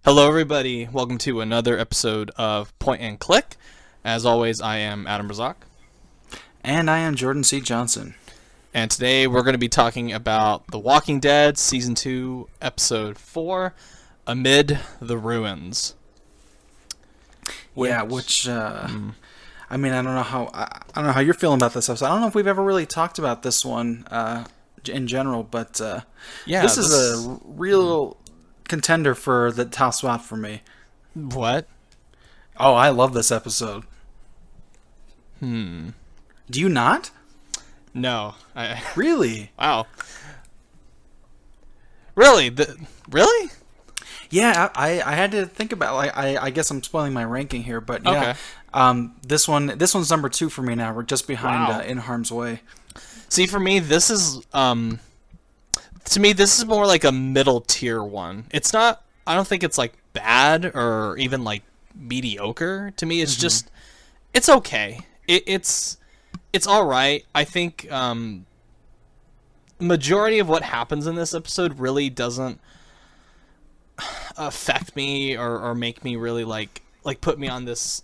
Hello, everybody. Welcome to another episode of Point and Click. As always, I am Adam Razak. And I am Jordan C. Johnson. And today we're going to be talking about The Walking Dead, Season 2, Episode 4, Amid the Ruins. I don't know how you're feeling about this episode. I don't know if we've ever really talked about this one in general, but this is a real contender for the top spot for me. What? Oh, I love this episode. Do you not? No. Really? Wow. Really? Really? Yeah, I had to think about. I guess I'm spoiling my ranking here, but yeah. Okay. This one's number 2 for me now. We're just behind Wow. In Harm's Way. See, for me, this is this is more like a middle tier one. It's not. I don't think it's like bad or even like mediocre. To me, it's just it's okay. It's all right. I think majority of what happens in this episode really doesn't affect me or make me really like put me on this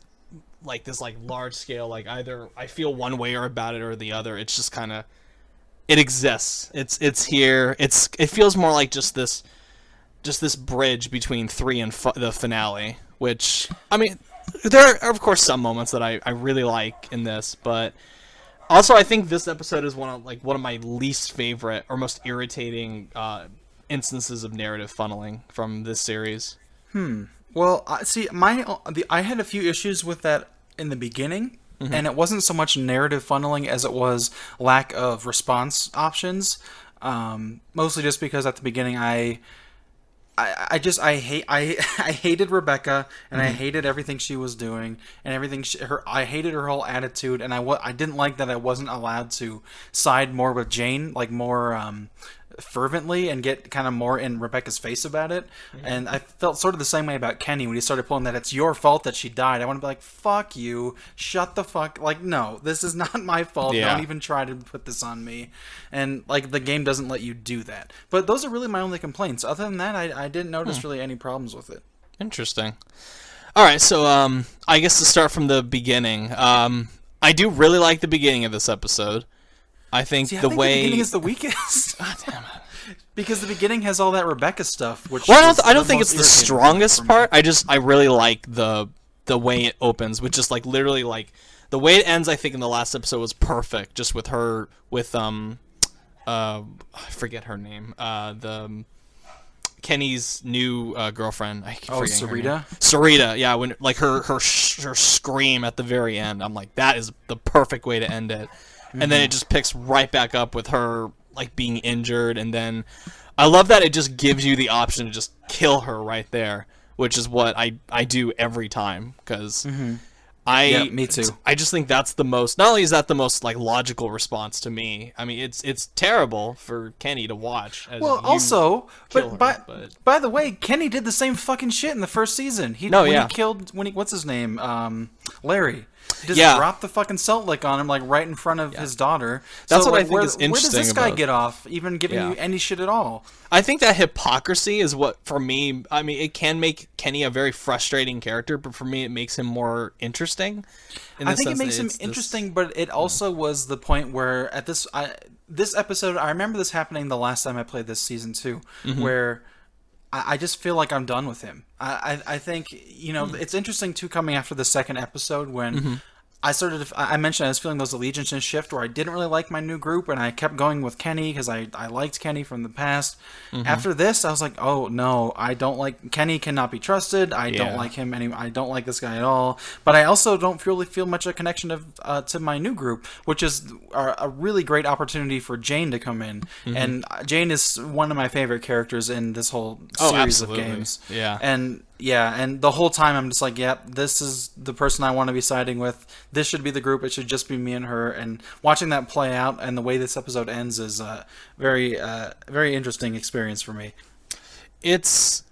large scale, like either I feel one way or about it or the other. It's just kind of, it exists. It's here. It feels more like just this bridge between 3 and the finale, which, I mean, there are of course some moments that I really like in this, but also I think this episode is one of my least favorite or most irritating instances of narrative funneling from this series. Well, see, I had a few issues with that in the beginning, and it wasn't so much narrative funneling as it was lack of response options. Mostly just because at the beginning I hated Rebecca, and I hated everything she was doing, and everything I hated her whole attitude, and I didn't like that I wasn't allowed to side more with Jane, like more fervently, and get kind of more in Rebecca's face about it. And I felt sort of the same way about Kenny when he started pulling that it's your fault that she died. I want to be like, fuck you, shut the fuck, like, no, this is not my fault. Don't even try to put this on me. And like, the game doesn't let you do that. But those are really my only complaints. Other than that, I didn't notice really any problems with it. Interesting. All right, so I guess to start from the beginning, I do really like the beginning of this episode. I think the beginning is the weakest. God damn it. Because the beginning has all that Rebecca stuff, which I don't think it's the strongest part. I really like the way it opens, which is like literally like the way it ends. I think in the last episode was perfect, just with her I forget her name, the Kenny's new girlfriend. I keep forgetting her name. Sarita. Yeah, when like her scream at the very end, I'm like, that is the perfect way to end it. And then it just picks right back up with her like being injured, and then I love that it just gives you the option to just kill her right there, which is what I do every time, because me too. I just think that's the most. Not only is that the most like logical response to me. I mean, it's terrible for Kenny to watch. Well, also, by the way, Kenny did the same fucking shit in the first season. He killed what's his name, Larry. Just dropped the fucking salt lick on him, like right in front of his daughter. That's what I think is interesting. Where does this guy get off, even giving you any shit at all? I think that hypocrisy is what, for me, I mean, it can make Kenny a very frustrating character, but for me, it makes him more interesting. I think it makes him interesting, but it also was the point where at this episode, I remember this happening the last time I played this season 2, where I just feel like I'm done with him. I think, it's interesting too, coming after the second episode when I mentioned I was feeling those allegiances shift where I didn't really like my new group, and I kept going with Kenny because I liked Kenny from the past. After this, I was like, oh no, I don't like Kenny. Cannot be trusted. I don't like him anymore. I don't like this guy at all. But I also don't really feel much a connection to my new group, which is a really great opportunity for Jane to come in. And Jane is one of my favorite characters in this whole series of games. And the whole time I'm just like, this is the person I want to be siding with. This should be the group. It should just be me and her. And watching that play out and the way this episode ends is a very interesting experience for me. And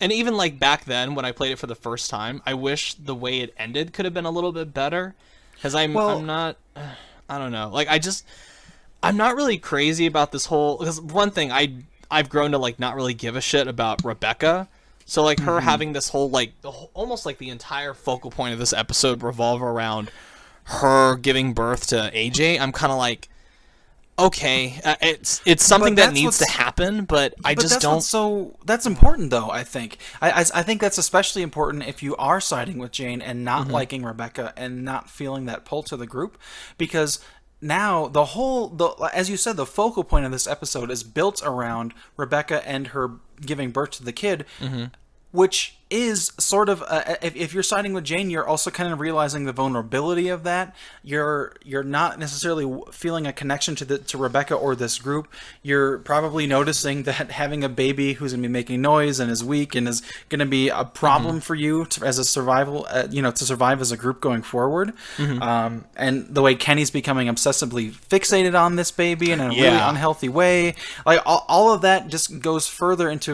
even like back then when I played it for the first time, I wish the way it ended could have been a little bit better. Because I'm not, I don't know. Like I'm not really crazy about this whole, because one thing, I've grown to like not really give a shit about Rebecca. So like her having this whole like almost like the entire focal point of this episode revolve around her giving birth to AJ. I'm kind of like, okay, it's something that needs to happen, but I just don't. So that's important, though. I think I think that's especially important if you are siding with Jane and not liking Rebecca and not feeling that pull to the group, because now as you said, the focal point of this episode is built around Rebecca and her giving birth to the kid. Which is sort of if you're siding with Jane, you're also kind of realizing the vulnerability of that. You're not necessarily feeling a connection to Rebecca or this group. You're probably noticing that having a baby who's going to be making noise and is weak and is going to be a problem for you as a survival, to survive as a group going forward. And the way Kenny's becoming obsessively fixated on this baby in a really unhealthy way, like all of that just goes furthers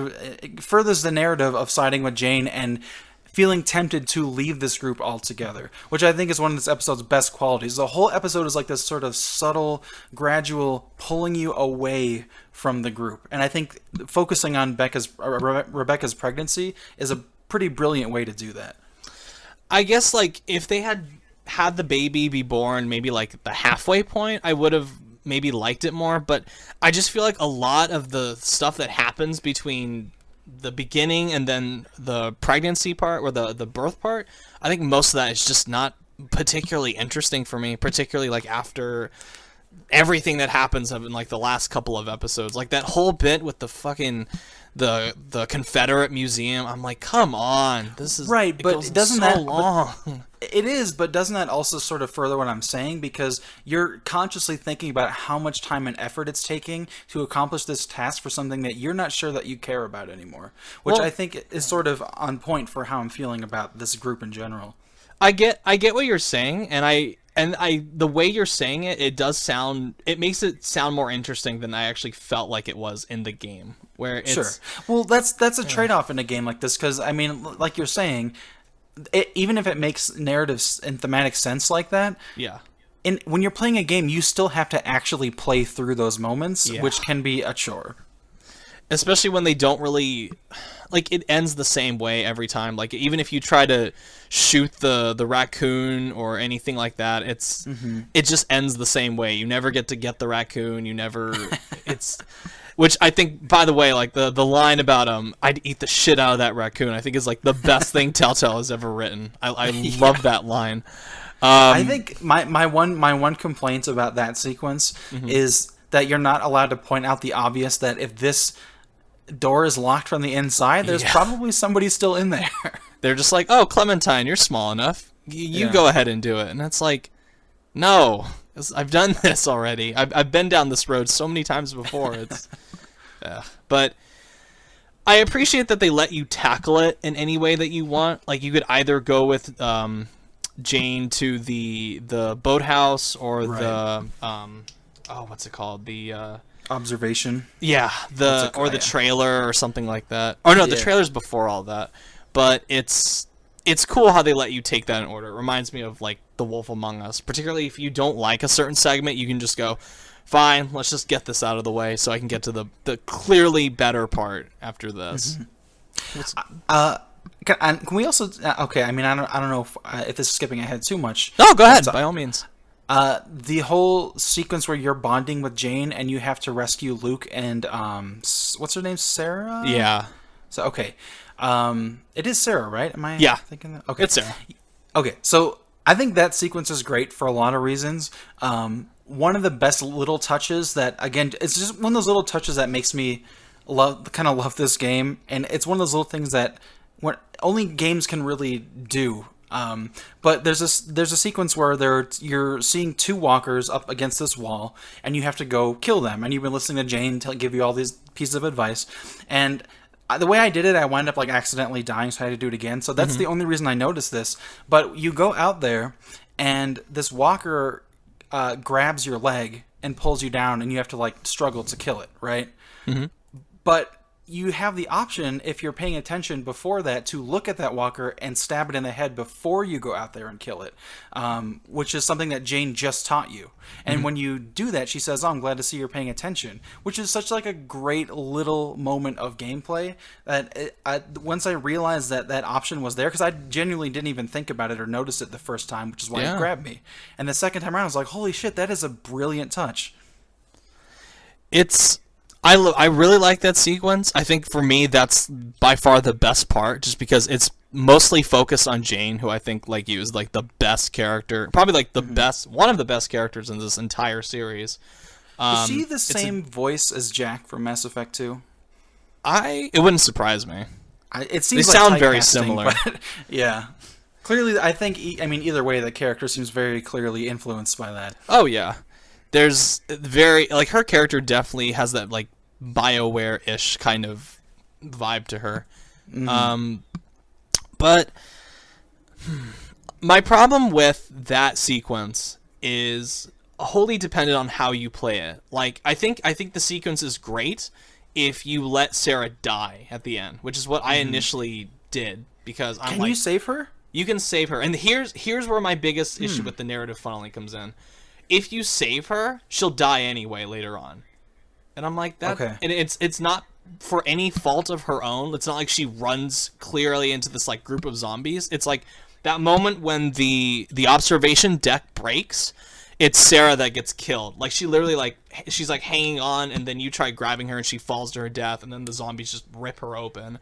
the narrative of siding with Jane and feeling tempted to leave this group altogether, which I think is one of this episode's best qualities. The whole episode is like this sort of subtle, gradual pulling you away from the group, and I think focusing on Rebecca's pregnancy is a pretty brilliant way to do that. I guess like if they had the baby be born maybe like the halfway point, I would have maybe liked it more, but I just feel like a lot of the stuff that happens between the beginning and then the pregnancy part or the birth part, I think most of that is just not particularly interesting for me, particularly like after everything that happens in like the last couple of episodes, like that whole bit with the fucking the Confederate Museum. I'm like, come on, this is right, but doesn't that long? It is, but doesn't that also sort of further what I'm saying? Because you're consciously thinking about how much time and effort it's taking to accomplish this task for something that you're not sure that you care about anymore, which I think is sort of on point for how I'm feeling about this group in general. I get what you're saying, and the way you're saying it, it makes it sound more interesting than I actually felt like it was in the game. Where it's, sure. Well, that's a trade-off in a game like this, because I mean, like you're saying, even if it makes narrative and thematic sense like that, when you're playing a game, you still have to actually play through those moments, which can be a chore. Especially when they don't really, like, it ends the same way every time. Like, even if you try to shoot the raccoon or anything like that, it just ends the same way. You never get the raccoon. You never, which I think, by the way, like the line about I'd eat the shit out of that raccoon, I think is like the best thing Telltale has ever written. I love that line. I think my one complaint about that sequence is that you're not allowed to point out the obvious, that if this door is locked from the inside, there's probably somebody still in there. They're just like, oh, Clementine, you're small enough. You go ahead and do it. And it's like, no, I've done this already. I've been down this road so many times before. It's, but I appreciate that they let you tackle it in any way that you want. Like, you could either go with Jane to the boathouse or the what's it called? The observation. Yeah, the trailer or something like that. Oh no, the trailer's before all that. But it's cool how they let you take that in order. It reminds me of like The Wolf Among Us. Particularly if you don't like a certain segment, you can just go, fine, let's just get this out of the way so I can get to the clearly better part after this. Can we also? Okay, I mean, I don't know if this is skipping ahead too much. No, go ahead, by all means. The whole sequence where you're bonding with Jane and you have to rescue Luke and what's her name, Sarah? Yeah. So okay, it is Sarah, right? Am I thinking that? Okay, it's Sarah. Okay, so I think that sequence is great for a lot of reasons. One of the best little touches that, again, it's just one of those little touches that makes me love this game, and it's one of those little things that only games can really do. But there's a sequence where you're seeing two walkers up against this wall, and you have to go kill them. And you've been listening to Jane give you all these pieces of advice, and the way I did it, I wound up like accidentally dying, so I had to do it again. So that's the only reason I noticed this. But you go out there, and this walker grabs your leg and pulls you down, and you have to like struggle to kill it, right? But you have the option, if you're paying attention before that, to look at that walker and stab it in the head before you go out there and kill it, which is something that Jane just taught you. And when you do that, she says, "Oh, I'm glad to see you're paying attention," which is such like a great little moment of gameplay that once I realized that that option was there, because I genuinely didn't even think about it or notice it the first time, which is why it grabbed me. And the second time around, I was like, "Holy shit, that is a brilliant touch." I really like that sequence. I think for me that's by far the best part, just because it's mostly focused on Jane, who I think, like you, is like the best character, probably like the best, one of the best characters in this entire series. Is she the same voice as Jack from Mass Effect 2? It wouldn't surprise me. It seems they like sound very similar. But, yeah. Clearly, I think, either way, the character seems very clearly influenced by that. Oh, yeah. There's like, her character definitely has that, like, BioWare-ish kind of vibe to her. But my problem with that sequence is wholly dependent on how you play it. Like, I think the sequence is great if you let Sarah die at the end, which is what I initially did, because Can you save her? You can save her. And here's where my biggest issue with the narrative funneling comes in. If you save her, she'll die anyway later on. And I'm like, that. Okay. And it's not for any fault of her own. It's not like she runs clearly into this like group of zombies. It's like that moment when the observation deck breaks, it's Sarah that gets killed. Like, she literally, like, she's like hanging on, and then you try grabbing her and she falls to her death, and then the zombies just rip her open.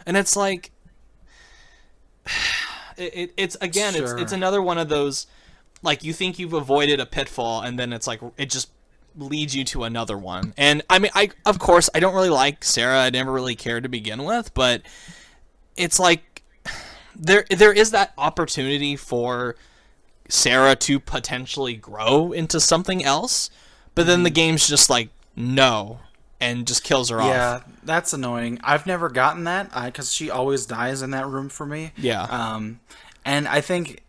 And it's like, it's again, sure. it's another one of those, like, you think you've avoided a pitfall, and then it's like it just leads you to another one. And I mean, of course I don't really like Sarah. I never really cared to begin with, but it's like there is that opportunity for Sarah to potentially grow into something else, but then the game's just like, no, and just kills her off. Yeah, that's annoying. I've never gotten that, because she always dies in that room for me. Yeah. And I think,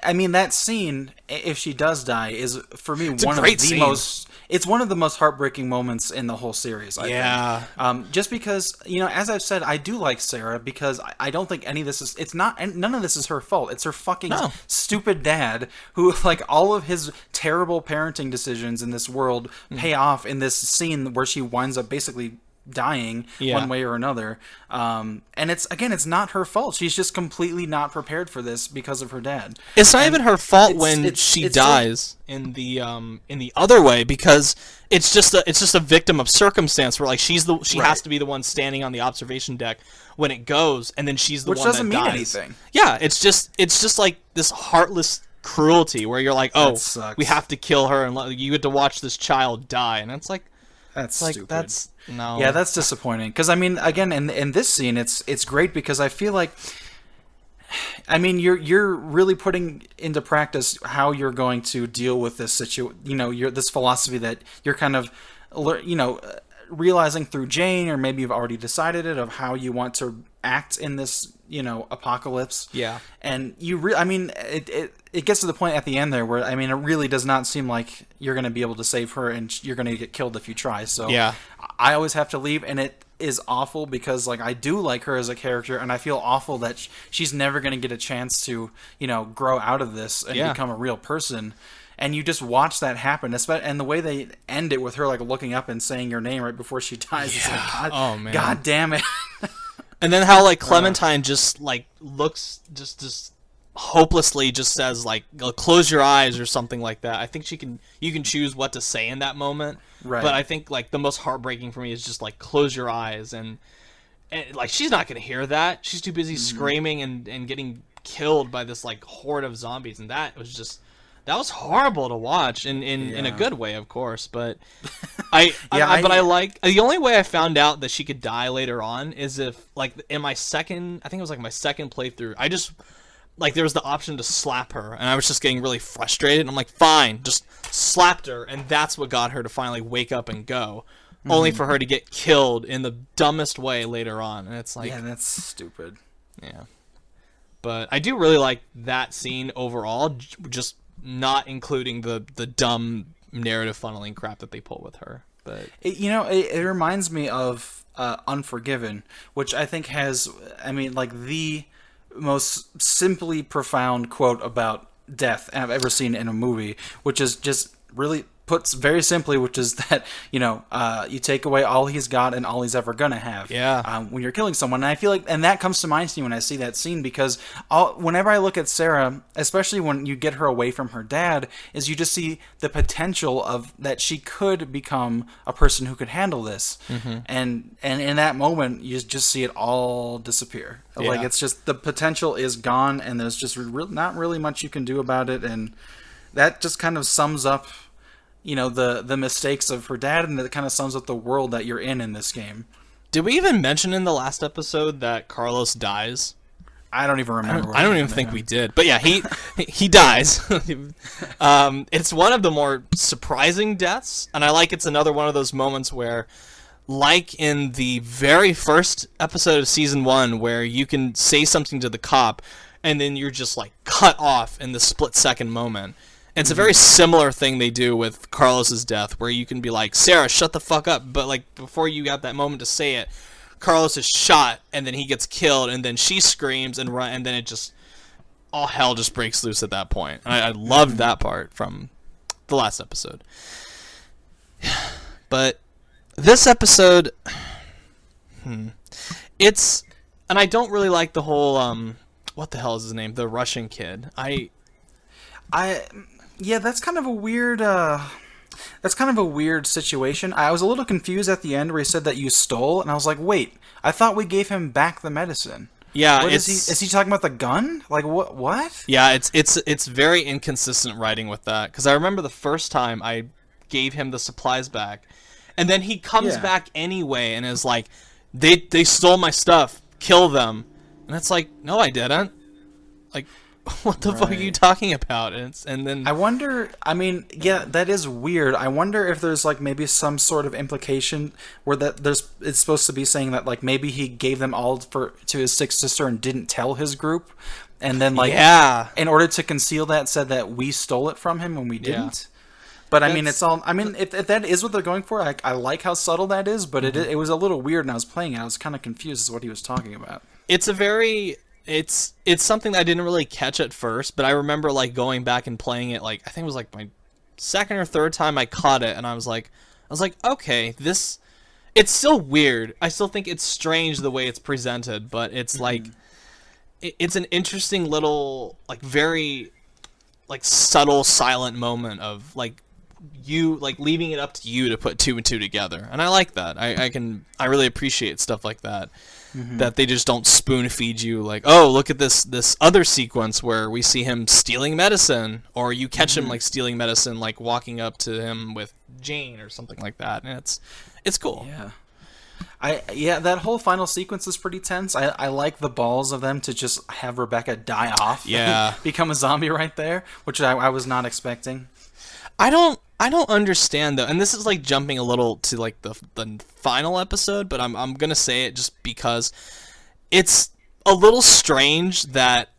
I mean, that scene, if she does die, is for me one of the most. It's one of the most heartbreaking moments in the whole series, I think. Just because, as I've said, I do like Sarah, because I don't think any of this is... none of this is her fault. It's her fucking stupid dad, who, like, all of his terrible parenting decisions in this world pay off in this scene where she winds up basically dying one way or another. And it's not her fault. She's just completely not prepared for this because of her dad. It's not even her fault when she dies in the other way, because it's just a victim of circumstance, where like she has to be the one standing on the observation deck when it goes, and then she's the one that dies. Which doesn't mean anything. Yeah, it's just like this heartless cruelty where you're like, oh, we have to kill her, and you get to watch this child die, and it's like, that's like, stupid. No. Yeah, that's disappointing. Because, I mean, again, in this scene, it's great, because I feel like, I mean, you're really putting into practice how you're going to deal with this this philosophy that you're kind of, realizing through Jane, or maybe you've already decided it, of how you want to act in this, apocalypse. Yeah. And it gets to the point at the end there where, I mean, it really does not seem like you're going to be able to save her, and you're going to get killed if you try. So yeah. I always have to leave, and it is awful, because like I do like her as a character, and I feel awful that she's never going to get a chance to, grow out of this and become a real person. And you just watch that happen, and the way they end it with her like looking up and saying your name right before she dies, it's like, God damn it. And then how like Clementine just like looks just hopelessly just says like, close your eyes or something like that. I think you can choose what to say in that moment. Right. But I think like the most heartbreaking for me is just like, close your eyes, and like she's not gonna hear that. She's too busy screaming and getting killed by this like horde of zombies, and that was horrible to watch in a good way, of course. But I like the only way I found out that she could die later on is if like in my second, I think it was like my second playthrough, I just like there was the option to slap her, and I was just getting really frustrated. And I'm like, fine, just slapped her, and that's what got her to finally wake up and go. Only for her to get killed in the dumbest way later on, and it's like, yeah, that's stupid. Yeah, but I do really like that scene overall, just not including the dumb narrative funneling crap that they pull with her. It reminds me of Unforgiven, which I think has, like the most simply profound quote about death I've ever seen in a movie, which is just really puts very simply, which is that you take away all he's got and all he's ever gonna have. When you're killing someone, and I feel like, and that comes to mind to me when I see that scene, because whenever I look at Sarah, especially when you get her away from her dad, is you just see the potential of that she could become a person who could handle this, and in that moment you just see it all disappear. Like it's just the potential is gone, and there's just not really much you can do about it, and that just kind of sums up the mistakes of her dad, and it kind of sums up the world that you're in this game. Did we even mention in the last episode that Carlos dies? I don't even remember. I don't even think we did. But yeah, he dies. It's one of the more surprising deaths, and I like it's another one of those moments where, like in the very first episode of season 1, where you can say something to the cop, and then you're just like cut off in the split-second moment. It's a very similar thing they do with Carlos's death, where you can be like, Sarah, shut the fuck up, but like before you got that moment to say it, Carlos is shot, and then he gets killed, and then she screams and run, and then it just all hell just breaks loose at that point. And I loved that part from the last episode. But this episode, it's, and I don't really like the whole what the hell is his name? The Russian kid. Yeah, that's kind of a weird. That's kind of a weird situation. I was a little confused at the end where he said that you stole, and I was like, "Wait, I thought we gave him back the medicine." Yeah, is he talking about the gun? Like what? What? Yeah, it's very inconsistent writing with that, because I remember the first time I gave him the supplies back, and then he comes back anyway and is like, "They stole my stuff. Kill them," and it's like, "No, I didn't." Like, what the fuck are you talking about? And then I wonder, that is weird. I wonder if there's like maybe some sort of implication where it's supposed to be saying that like maybe he gave them all to his sick sister and didn't tell his group, and then like in order to conceal that said that we stole it from him when we didn't. But it's all. If that is what they're going for, I like how subtle that is. But it was a little weird, and I was playing it. I was kind of confused as to what he was talking about. It's something that I didn't really catch at first, but I remember like going back and playing it. Like I think it was like my second or third time I caught it, and I was like, okay, it's still weird. I still think it's strange the way it's presented, but it's like it's an interesting little like very like subtle silent moment of like you like leaving it up to you to put 2 and 2 together, and I like that. I really appreciate stuff like that. That they just don't spoon feed you like, oh, look at this other sequence where we see him stealing medicine, or you catch him like stealing medicine, like walking up to him with Jane or something like that, and it's cool. That whole final sequence is pretty tense. I like the balls of them to just have Rebecca die off, become a zombie right there, which I was not expecting. I don't understand though, and this is like jumping a little to like the final episode, but I'm gonna say it just because it's a little strange that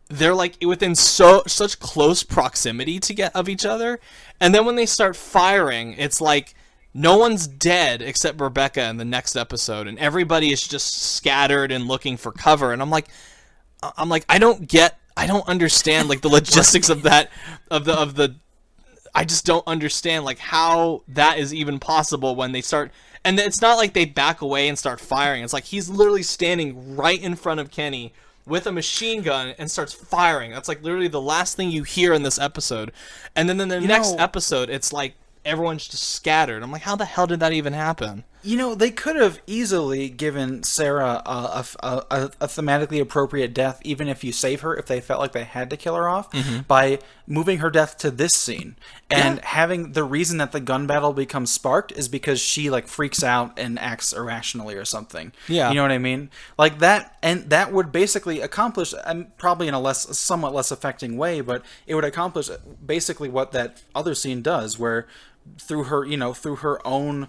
they're like within such close proximity of each other, and then when they start firing, it's like no one's dead except Rebecca in the next episode, and everybody is just scattered and looking for cover, and I'm like I don't understand like the logistics of that of the I just don't understand like how that is even possible when they start, and it's not like they back away and start firing. It's like he's literally standing right in front of Kenny with a machine gun and starts firing. That's like literally the last thing you hear in this episode. And then in the next episode, it's like everyone's just scattered. I'm like, how the hell did that even happen? They could have easily given Sarah a thematically appropriate death, even if you save her, if they felt like they had to kill her off, by moving her death to this scene. And having the reason that the gun battle becomes sparked is because she, like, freaks out and acts irrationally or something. Yeah. You know what I mean? Like, that, and that would basically accomplish, probably in a somewhat less affecting way, but it would accomplish basically what that other scene does, where through her own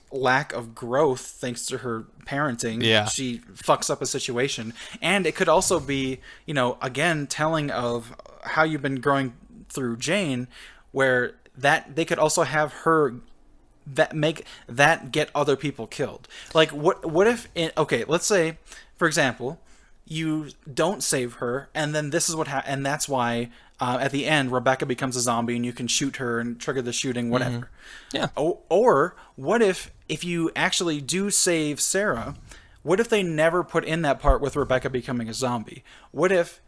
lack of growth thanks to her parenting, she fucks up a situation. And it could also be, again, telling of how you've been growing through Jane, where that they could also have her that get other people killed. Like what if okay, let's say for example, you don't save her, and then this is what and that's why at the end Rebecca becomes a zombie and you can shoot her and trigger the shooting, whatever. Yeah. Or what if you actually do save Sarah, what if they never put in that part with Rebecca becoming a zombie? What if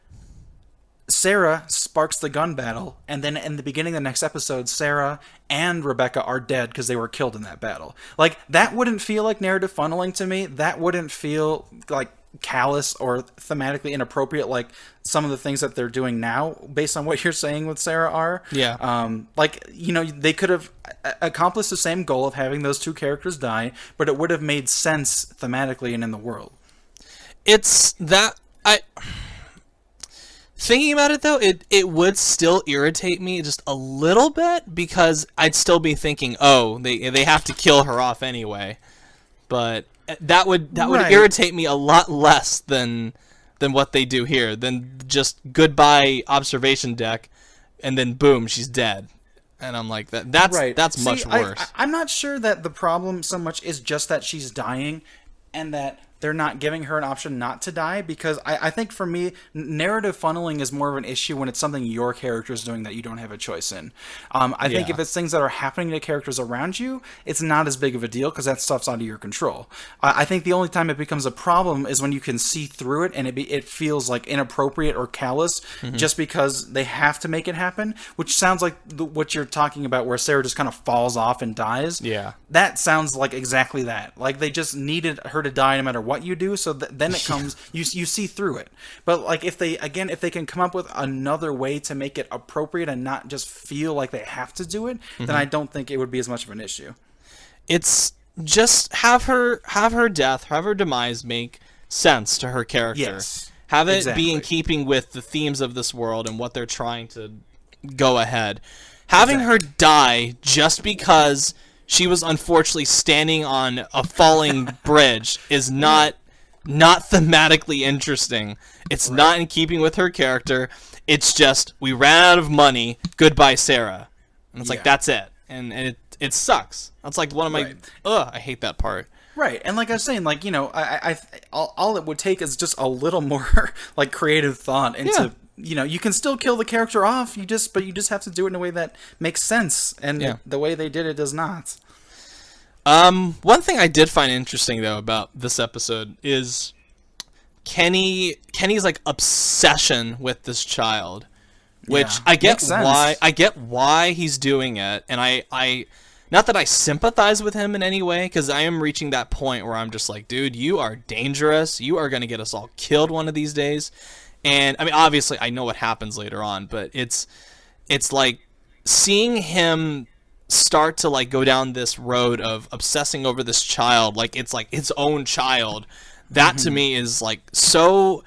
Sarah sparks the gun battle, and then in the beginning of the next episode, Sarah and Rebecca are dead because they were killed in that battle? Like, that wouldn't feel like narrative funneling to me. That wouldn't feel like callous or thematically inappropriate like some of the things that they're doing now based on what you're saying with Sarah are. Yeah. Like, you know, they could have accomplished the same goal of having those two characters die, but it would have made sense thematically and in the world. It's that thinking about it though, it would still irritate me just a little bit because I'd still be thinking, oh, they have to kill her off anyway. But that would irritate me a lot less than what they do here, than just goodbye observation deck, and then boom, she's dead. And I'm like, that's much worse. I'm not sure that the problem so much is just that she's dying and that they're not giving her an option not to die, because I think for me, narrative funneling is more of an issue when it's something your character is doing that you don't have a choice in. I think if it's things that are happening to characters around you, it's not as big of a deal because that stuff's out of your control. I think the only time it becomes a problem is when you can see through it and it feels like inappropriate or callous just because they have to make it happen, which sounds like what you're talking about where Sarah just kind of falls off and dies. Yeah. That sounds like exactly that. Like they just needed her to die no matter what you do, so then it comes you see through it. But like if they can come up with another way to make it appropriate and not just feel like they have to do it, then I don't think it would be as much of an issue. It's just have her demise make sense to her character. Yes, have it be in keeping with the themes of this world and what they're trying to go ahead. Having her die just because she was unfortunately standing on a falling bridge is not thematically interesting. It's not in keeping with her character. It's just, we ran out of money. Goodbye, Sarah. And it's like, that's it. And it sucks. That's like one of my... I hate that part. Right, and like I was saying, like, you know, all it would take is just a little more like creative thought into... You know, you can still kill the character off, but you just have to do it in a way that makes sense, and the way they did it does not. One thing I did find interesting though about this episode is Kenny's like obsession with this child, which I get why he's doing it, and I not that I sympathize with him in any way, because I am reaching that point where I'm just like, dude, you are dangerous. You are going to get us all killed one of these days. And I mean, obviously, I know what happens later on, but it's like seeing him start to like go down this road of obsessing over this child, like it's like his own child. That to me is like so.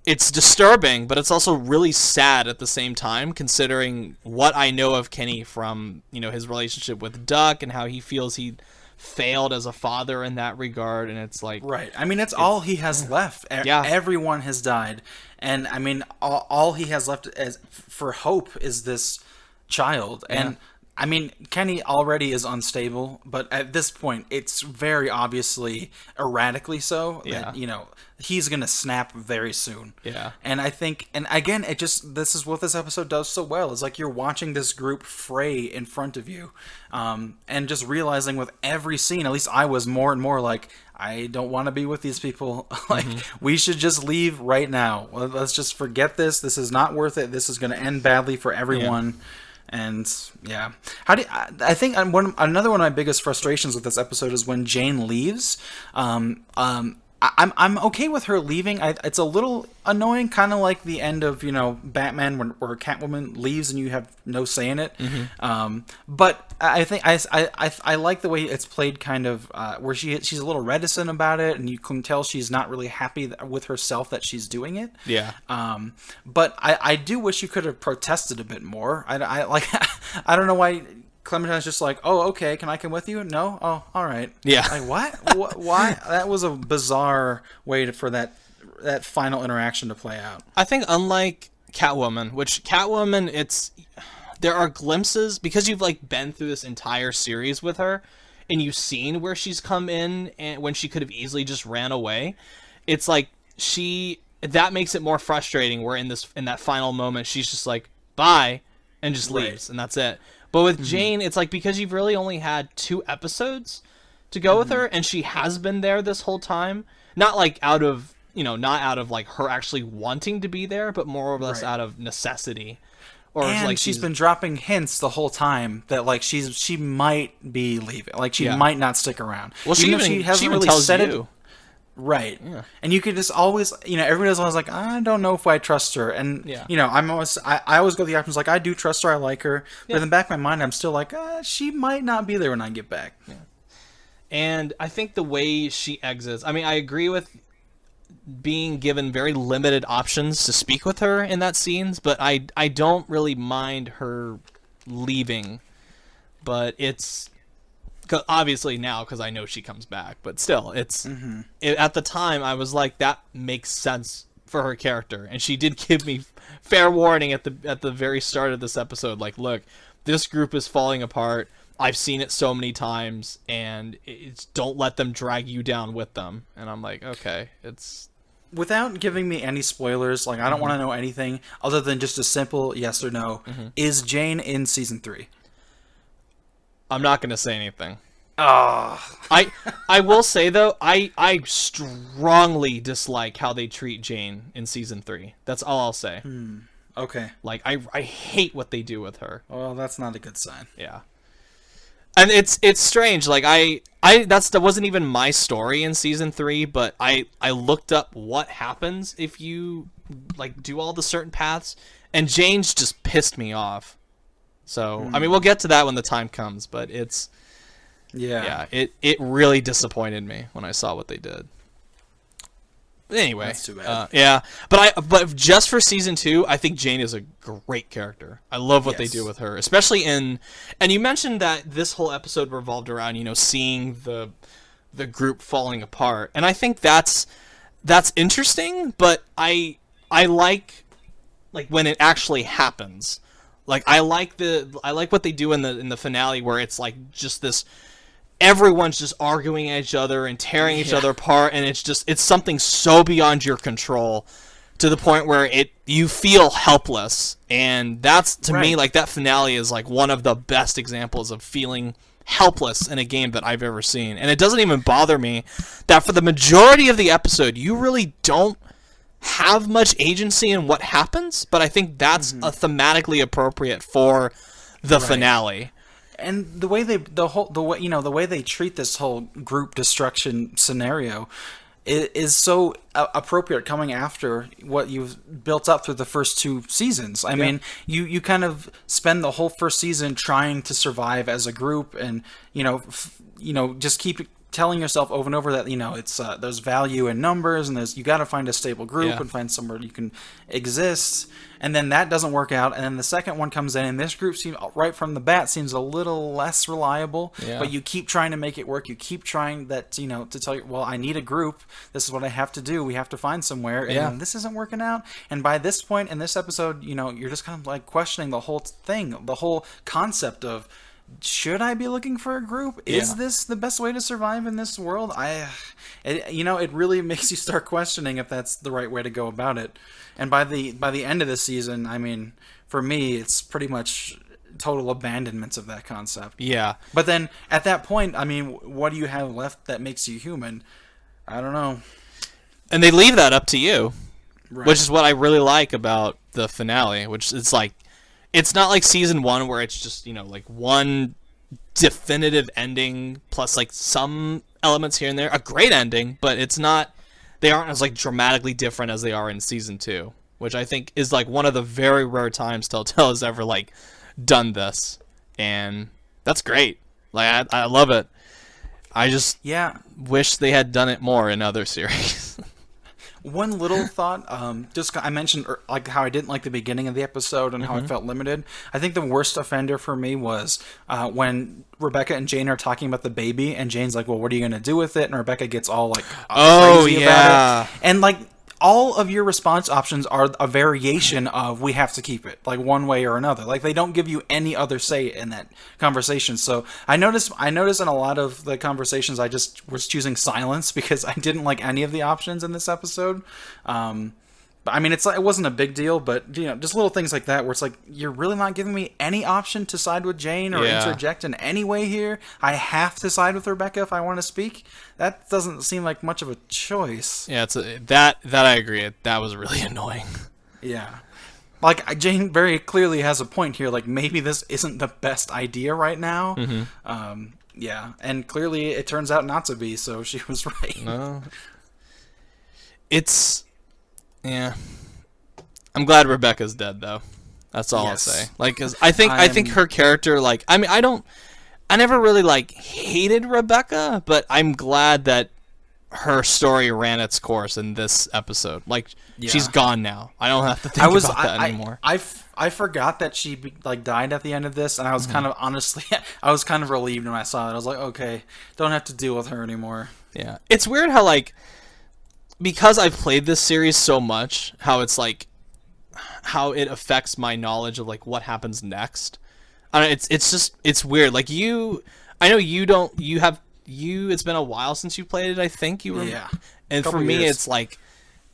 It's disturbing, but it's also really sad at the same time, considering what I know of Kenny from, you know, his relationship with Duck and how he feels he failed as a father in that regard. And it's like, right. I mean, it's all he has left. Everyone has died. And I mean, all he has left for hope is this child. And I mean, Kenny already is unstable, but at this point, it's very obviously erratically so. That, you know, he's going to snap very soon. Yeah. And I think, and again, this is what this episode does so well. It's like you're watching this group fray in front of you, and just realizing with every scene, at least I was more and more like, I don't want to be with these people. Like, we should just leave right now. Let's just forget this. This is not worth it. This is going to end badly for everyone. Yeah. And I think another one of my biggest frustrations with this episode is when Jane leaves. I'm okay with her leaving. It's a little annoying, kind of like the end of, you know, Batman where Catwoman leaves and you have no say in it. But I think I like the way it's played, kind of where she's a little reticent about it, and you can tell she's not really happy with herself that she's doing it. Yeah. But I do wish you could have protested a bit more. I don't know why Clementine's just like, oh, okay, can I come with you? No? Oh, all right. Yeah. Like, what? Why? That was a bizarre way for that final interaction to play out. I think unlike Catwoman, there are glimpses, because you've like been through this entire series with her, and you've seen where she's come in and when she could have easily just ran away, it's like that makes it more frustrating where in that final moment she's just like bye and just leaves and that's it. But with Jane, it's like because you've really only had 2 episodes to go with her, and she has been there this whole time, not like out of like her actually wanting to be there, but more or less out of necessity. Or and like she's been dropping hints the whole time that like she might be leaving, like she might not stick around. Well, she hasn't really tells said you. It. Right. Yeah. And you could just always, everybody's always like, I don't know if I trust her. And, I always go the options like, I do trust her, I like her. But in the back of my mind, I'm still like, she might not be there when I get back. Yeah. And I think the way she exits, I mean, I agree with being given very limited options to speak with her in that scenes, but I don't really mind her leaving. But it's... obviously now because I know she comes back, but still it's at the time I was like that makes sense for her character, and she did give me fair warning at the very start of this episode, like, look, this group is falling apart, I've seen it so many times, and don't let them drag you down with them. And I'm like, okay, it's without giving me any spoilers, like I don't want to know anything other than just a simple yes or no. Is Jane in season 3? I'm not going to say anything. Oh. I will say, though, I strongly dislike how they treat Jane in season 3. That's all I'll say. Okay. Like, I hate what they do with her. Well, that's not a good sign. Yeah. And it's strange. Like, that wasn't even my story in season 3, but I looked up what happens if you, like, do all the certain paths, and Jane's just pissed me off. So, I mean, we'll get to that when the time comes, but it's... Yeah, it really disappointed me when I saw what they did. But anyway, that's too bad. But just for season 2, I think Jane is a great character. I love what they do with her, especially and you mentioned that this whole episode revolved around, seeing the group falling apart. And I think that's interesting, but I like when it actually happens. Like I like what they do in the finale, where it's like just this, everyone's just arguing at each other and tearing each other apart, and it's something so beyond your control to the point where you feel helpless. And that's, to me, like, that finale is like one of the best examples of feeling helpless in a game that I've ever seen. And it doesn't even bother me that for the majority of the episode you really don't have much agency in what happens, but I think that's thematically appropriate for the finale. And the way they treat this whole group destruction scenario is so appropriate, coming after what you've built up through the first 2 seasons. I mean, you kind of spend the whole first season trying to survive as a group, and just keep telling yourself over and over that it's there's value in numbers, and you got to find a stable group and find somewhere you can exist. And then that doesn't work out, and then the second one comes in, and this group seems right from the bat seems a little less reliable. But you keep trying to make it work. You keep trying that to tell you, well, I need a group. This is what I have to do. We have to find somewhere, and this isn't working out. And by this point in this episode, you're just kind of like questioning the whole thing, the whole concept of, should I be looking for a group? Is this the best way to survive in this world? It really makes you start questioning if that's the right way to go about it. And by the end of the season, I mean, for me, it's pretty much total abandonment of that concept. Yeah. But then at that point, I mean, what do you have left that makes you human? I don't know. And they leave that up to you, which is what I really like about the finale, which is like, it's not like season 1 where it's just, like one definitive ending plus like some elements here and there. A great ending, but they aren't as like dramatically different as they are in season 2, which I think is like one of the very rare times Telltale has ever like done this. And that's great. Like I love it. I just wish they had done it more in other series. One little thought, I mentioned like how I didn't like the beginning of the episode and how I felt limited. I think the worst offender for me was when Rebecca and Jane are talking about the baby, and Jane's like, well, what are you going to do with it? And Rebecca gets all like crazy about it. And like all of your response options are a variation of "we have to keep it," like one way or another. Like they don't give you any other say in that conversation. So I noticed in a lot of the conversations, I just was choosing silence because I didn't like any of the options in this episode. But I mean, it wasn't a big deal, but just little things like that where it's like, you're really not giving me any option to side with Jane or interject in any way here. I have to side with Rebecca if I want to speak. That doesn't seem like much of a choice. Yeah, that I agree. That was really annoying. Yeah. Like, Jane very clearly has a point here. Like, maybe this isn't the best idea right now. Mm-hmm. Yeah, and clearly it turns out not to be, so she was right. No. Yeah, I'm glad Rebecca's dead though. That's all I'll say. Like, cause I think her character, like, I mean, I never really like hated Rebecca, but I'm glad that her story ran its course in this episode. Like, she's gone now. I don't have to think about that anymore. I forgot that she died at the end of this, and I was kind of honestly, I was kind of relieved when I saw it. I was like, okay, don't have to deal with her anymore. Yeah, it's weird how like, because I've played this series so much, how it's like, how it affects my knowledge of like what happens next. It's weird. Like I know it's been a while since you played it. I think you were. Yeah. And for me, it's like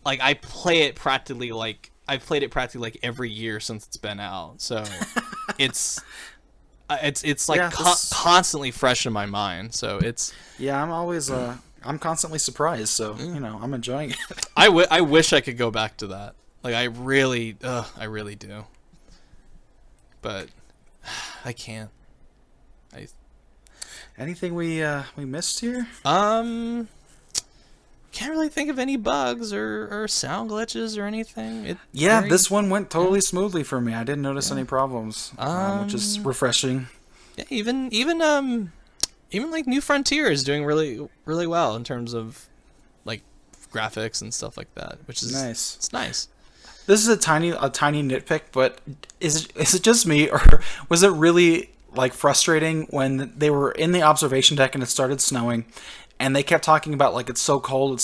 I play it practically like I've played it practically like every year since it's been out. So it's like constantly fresh in my mind. So it's. Yeah, I'm always I'm constantly surprised, so I'm enjoying it. I wish I could go back to that. Like I really do, but I can't. Anything we missed here? Can't really think of any bugs or sound glitches or anything. This one went totally smoothly for me. I didn't notice any problems, which is refreshing. Yeah, even like New Frontier is doing really, really well in terms of like graphics and stuff like that, which is nice. It's nice. This is a tiny nitpick, but is it just me, or was it really like frustrating when they were in the observation deck and it started snowing, and they kept talking about like it's so cold.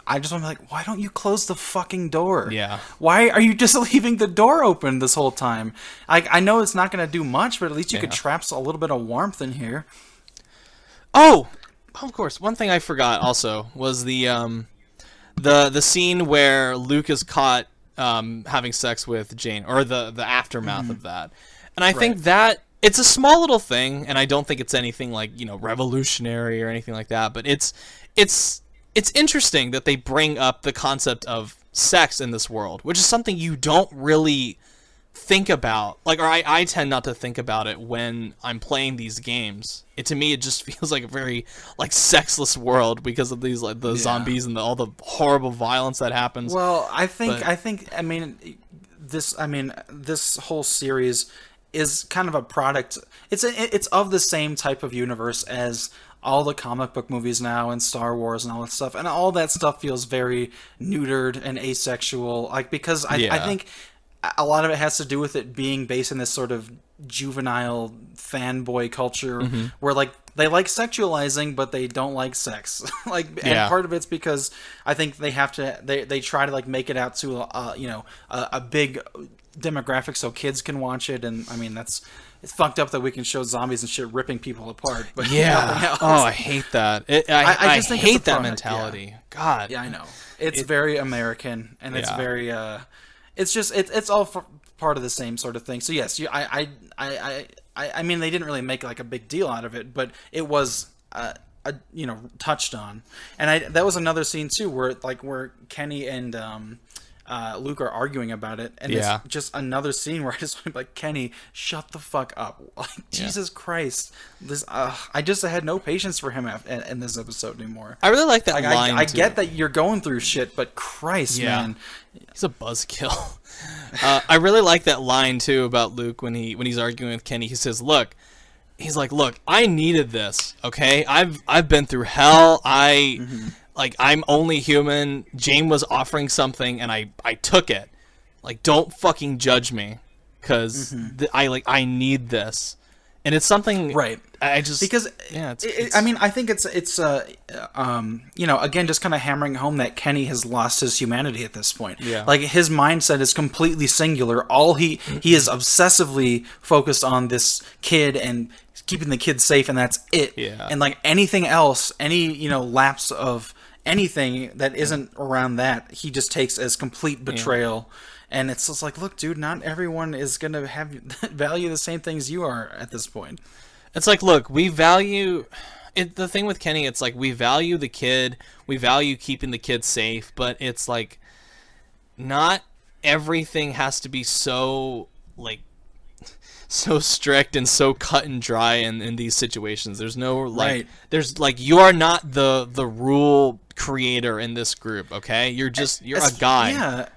I just want to be like, why don't you close the fucking door? Yeah. Why are you just leaving the door open this whole time? I know it's not going to do much, but at least you could trap a little bit of warmth in here. Oh, of course. One thing I forgot also was the scene where Luke is caught having sex with Jane, or the aftermath of that. And I think that it's a small little thing, and I don't think it's anything like, revolutionary or anything like that, but it's interesting that they bring up the concept of sex in this world, which is something you don't really think about, like, or I tend not to think about it when I'm playing these games. To me, it just feels like a very like sexless world because of these like the zombies and all the horrible violence that happens. Well, I mean, this whole series is kind of a product. It's of the same type of universe as all the comic book movies now and Star Wars and all that stuff, and all that stuff feels very neutered and asexual. Like, because I think a lot of it has to do with it being based in this sort of juvenile fanboy culture where like they like sexualizing, but they don't like sex. And part of it's because I think they have to, they try to like make it out to a big demographic so kids can watch it. And I mean, it's fucked up that we can show zombies and shit ripping people apart. But I hate that. I just hate that mentality. Yeah. God. Yeah, I know. It's very American, and it's very it's all part of the same sort of thing. So yes, I mean, they didn't really make like a big deal out of it, but it was touched on. And that was another scene too where Kenny and Luke are arguing about it, and it's just another scene where I just want to be like, Kenny, shut the fuck up. Like, Jesus Christ, this I just had no patience for him in this episode anymore. I really like that line. I get that you're going through shit, but Christ, man, he's a buzzkill. I really like that line too about Luke when he's arguing with Kenny. He says, look, I needed this, okay? I've been through hell. Like, I'm only human. Jane was offering something, and I took it. Like, don't fucking judge me, because I need this. And it's something, right? I just because I mean, I think it's again, just kind of hammering home that Kenny has lost his humanity at this point. Yeah. Like his mindset is completely singular. All he is obsessively focused on this kid and keeping the kid safe, and that's it. Yeah. And like anything else, any lapse of anything that isn't around that, he just takes as complete betrayal. Yeah. And it's just like, look, dude, not everyone is going to value the same things you are at this point. It's like, look, we value it. The thing with Kenny, it's like we value the kid, we value keeping the kid safe, but it's like not everything has to be so strict and so cut and dry in these situations. There's no right. There's you are not the rule creator in this group, okay? You're a guy. Yeah.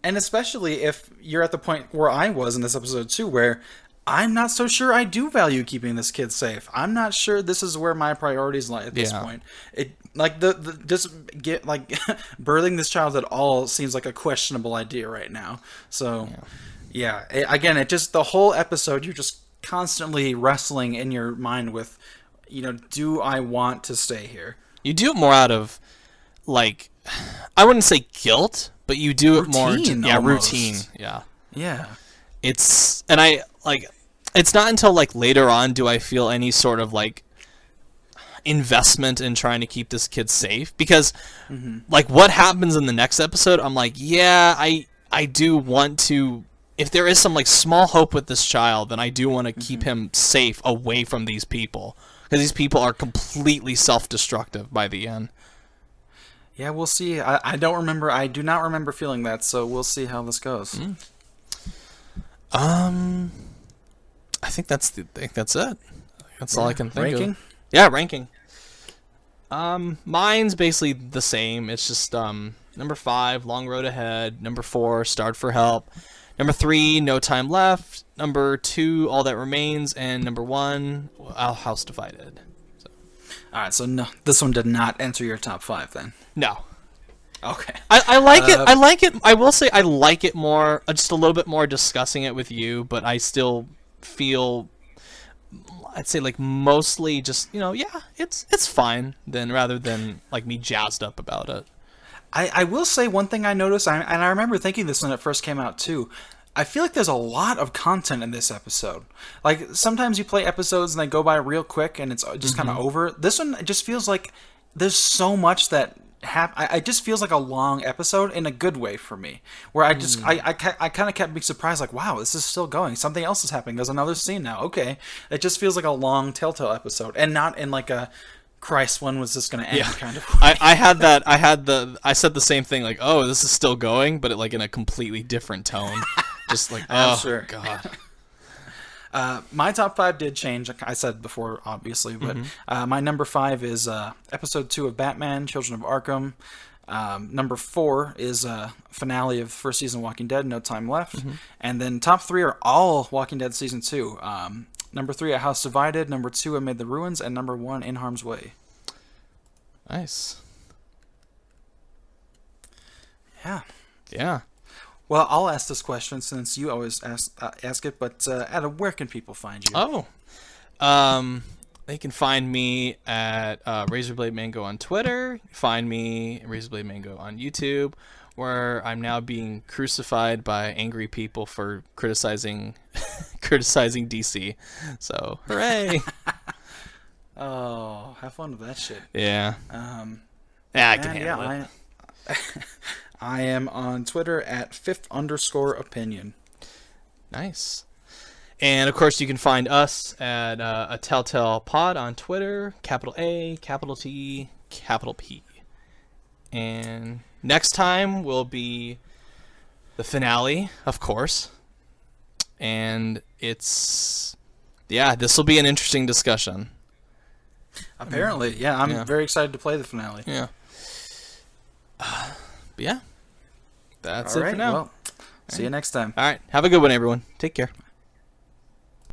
And especially if you're at the point where I was in this episode too, where I'm not so sure I do value keeping this kid safe. I'm not sure this is where my priorities lie at this point. It birthing this child at all seems like a questionable idea right now. So the whole episode, you're just constantly wrestling in your mind with, do I want to stay here? You do it more out of I wouldn't say guilt, but you do it more routine. Yeah. It's it's not until later on do I feel any sort of investment in trying to keep this kid safe, because what happens in the next episode, I'm like, yeah, I do want to, if there is some small hope with this child, then I do want to keep him safe away from these people, because these people are completely self-destructive by the end. Yeah, we'll see. I do not remember feeling that, so we'll see how this goes. I think that's it. That's all I can think ranking? of. Yeah, ranking. Mine's basically the same. It's just number 5, Long Road Ahead. Number 4, Starved for Help. Number 3, No Time Left. Number 2, All That Remains, and number 1, Our House Divided. All right, so no, this one did not enter your top 5 then. No. Okay. I like it. I like it. I will say I like it more, just a little bit more discussing it with you, but I still feel, I'd say mostly just, it's fine rather than me jazzed up about it. I will say one thing I noticed, and I remember thinking this when it first came out too. I feel like there's a lot of content in this episode. Sometimes you play episodes and they go by real quick and it's just kind of over. This one, it just feels like there's so much that it just feels like a long episode in a good way for me. Where I just, I kind of kept being surprised, wow, this is still going. Something else is happening. There's another scene now. Okay. It just feels like a long Telltale episode, and not in a, Christ, when was this going to end kind of way. I said the same thing, oh, this is still going, but in a completely different tone. Just oh, sure. God. My top 5 did change, like I said before, obviously, but my number 5 is episode 2 of Batman, Children of Arkham. Number 4 is finale of first season of Walking Dead, No Time Left. And then top 3 are all Walking Dead season 2. Number 3, A House Divided. Number 2, Amid the Ruins. And number 1, In Harm's Way. Nice. Yeah. Well, I'll ask this question since you always ask it, but Adam, where can people find you? They can find me at Razorblade Mango on Twitter. Find me at Razorblade Mango on YouTube, where I'm now being crucified by angry people for criticizing DC. So, hooray! Oh, have fun with that shit. Yeah. I can handle it. I am on Twitter at _opinion. Nice. And, of course, you can find us at a Telltale Pod on Twitter, capital A, capital T, capital P. And next time will be the finale, of course. And this will be an interesting discussion. Apparently, I'm very excited to play the finale. Yeah. But yeah, that's it for now. Well, see you next time. All right. Have a good one, everyone. Take care.